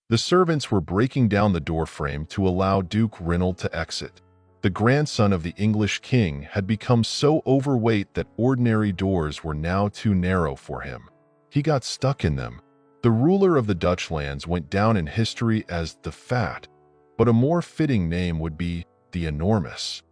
The servants were breaking down the doorframe to allow Duke Reynold to exit. The grandson of the English king had become so overweight that ordinary doors were now too narrow for him. He got stuck in them. The ruler of the Dutch lands went down in history as the Fat, but a more fitting name would be the Enormous.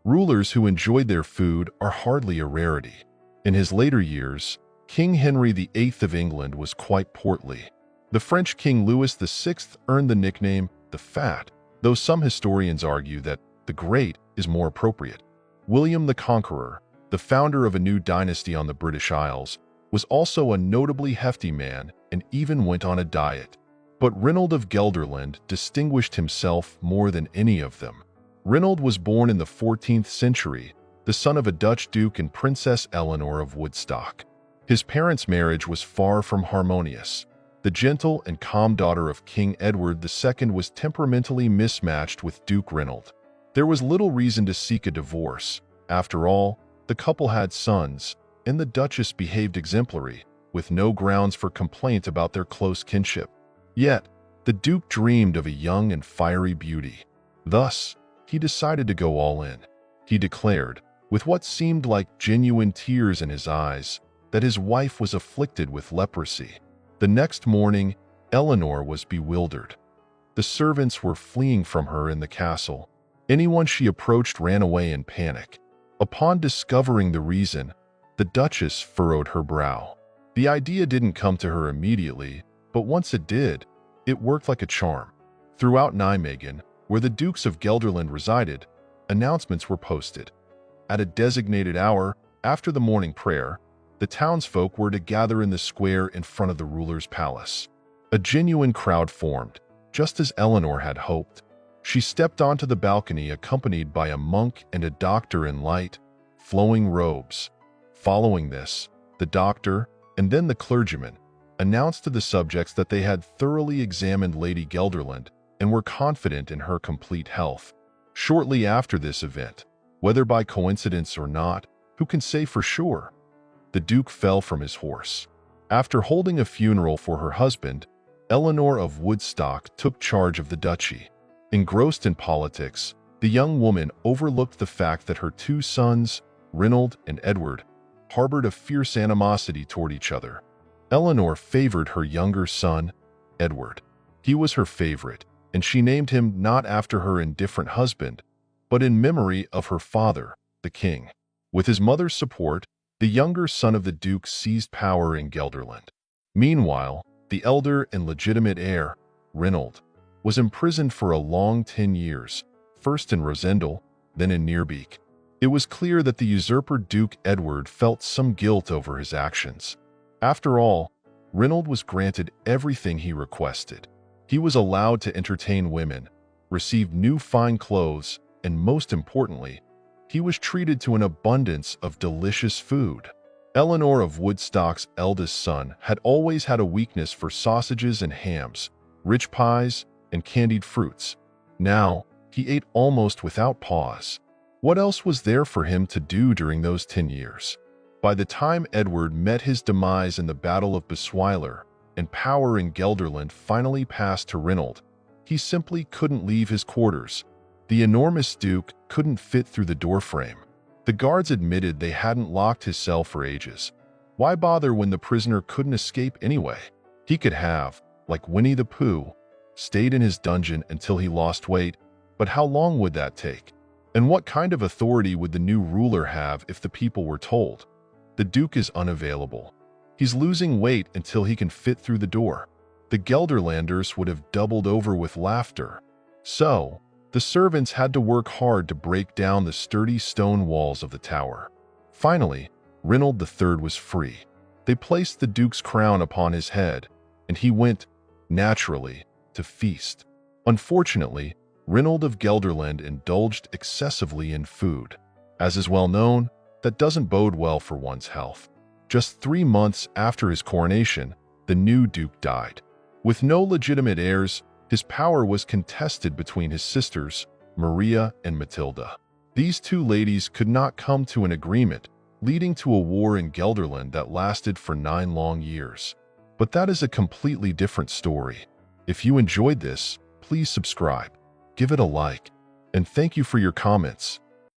Rulers who enjoyed their food are hardly a rarity. In his later years, King Henry VIII of England was quite portly. The French King Louis VI earned the nickname the Fat, though some historians argue that the Great is more appropriate. William the Conqueror, the founder of a new dynasty on the British Isles, was also a notably hefty man and even went on a diet. But Reynold of Gelderland distinguished himself more than any of them. Reynold was born in the 14th century, the son of a Dutch duke and Princess Eleanor of Woodstock. His parents' marriage was far from harmonious. The gentle and calm daughter of King Edward II was temperamentally mismatched with Duke Reynold. There was little reason to seek a divorce. After all, the couple had sons, and the Duchess behaved exemplary, with no grounds for complaint about their close kinship. Yet, the Duke dreamed of a young and fiery beauty. Thus, he decided to go all in. He declared, with what seemed like genuine tears in his eyes, that his wife was afflicted with leprosy. The next morning, Eleanor was bewildered. The servants were fleeing from her in the castle. Anyone she approached ran away in panic. Upon discovering the reason, the Duchess furrowed her brow. The idea didn't come to her immediately, but once it did, it worked like a charm. Throughout Nijmegen, where the Dukes of Gelderland resided, announcements were posted. At a designated hour, after the morning prayer, the townsfolk were to gather in the square in front of the ruler's palace. A genuine crowd formed, just as Eleanor had hoped. She stepped onto the balcony accompanied by a monk and a doctor in light, flowing robes. Following this, the doctor, and then the clergyman, announced to the subjects that they had thoroughly examined Lady Gelderland and were confident in her complete health. Shortly after this event, whether by coincidence or not, who can say for sure, the Duke fell from his horse. After holding a funeral for her husband, Eleanor of Woodstock took charge of the duchy. Engrossed in politics, the young woman overlooked the fact that her two sons, Reynold and Edward, harbored a fierce animosity toward each other. Eleanor favored her younger son, Edward. He was her favorite, and she named him not after her indifferent husband, but in memory of her father, the king. With his mother's support, the younger son of the Duke seized power in Gelderland. Meanwhile, the elder and legitimate heir, Reynold, was imprisoned for a long 10 years, first in Rosendal, then in Neerbeek. It was clear that the usurper Duke Edward felt some guilt over his actions. After all, Reynold was granted everything he requested. He was allowed to entertain women, receive new fine clothes, and most importantly, he was treated to an abundance of delicious food. Eleanor of Woodstock's eldest son had always had a weakness for sausages and hams, rich pies, and candied fruits. Now, he ate almost without pause. What else was there for him to do during those 10 years? By the time Edward met his demise in the Battle of Besweiler and power in Gelderland finally passed to Reynold, he simply couldn't leave his quarters. The enormous Duke couldn't fit through the doorframe. The guards admitted they hadn't locked his cell for ages. Why bother when the prisoner couldn't escape anyway? He could have, like Winnie the Pooh, stayed in his dungeon until he lost weight, but how long would that take? And what kind of authority would the new ruler have if the people were told? The Duke is unavailable. He's losing weight until he can fit through the door. The Gelderlanders would have doubled over with laughter. So, the servants had to work hard to break down the sturdy stone walls of the tower. Finally, Reynold III was free. They placed the Duke's crown upon his head, and he went, naturally, to feast. Unfortunately, Reynold of Gelderland indulged excessively in food. As is well known, that doesn't bode well for one's health. Just 3 months after his coronation, the new Duke died. With no legitimate heirs, his power was contested between his sisters, Maria and Matilda. These two ladies could not come to an agreement, leading to a war in Gelderland that lasted for 9 long years. But that is a completely different story. If you enjoyed this, please subscribe, give it a like, and thank you for your comments.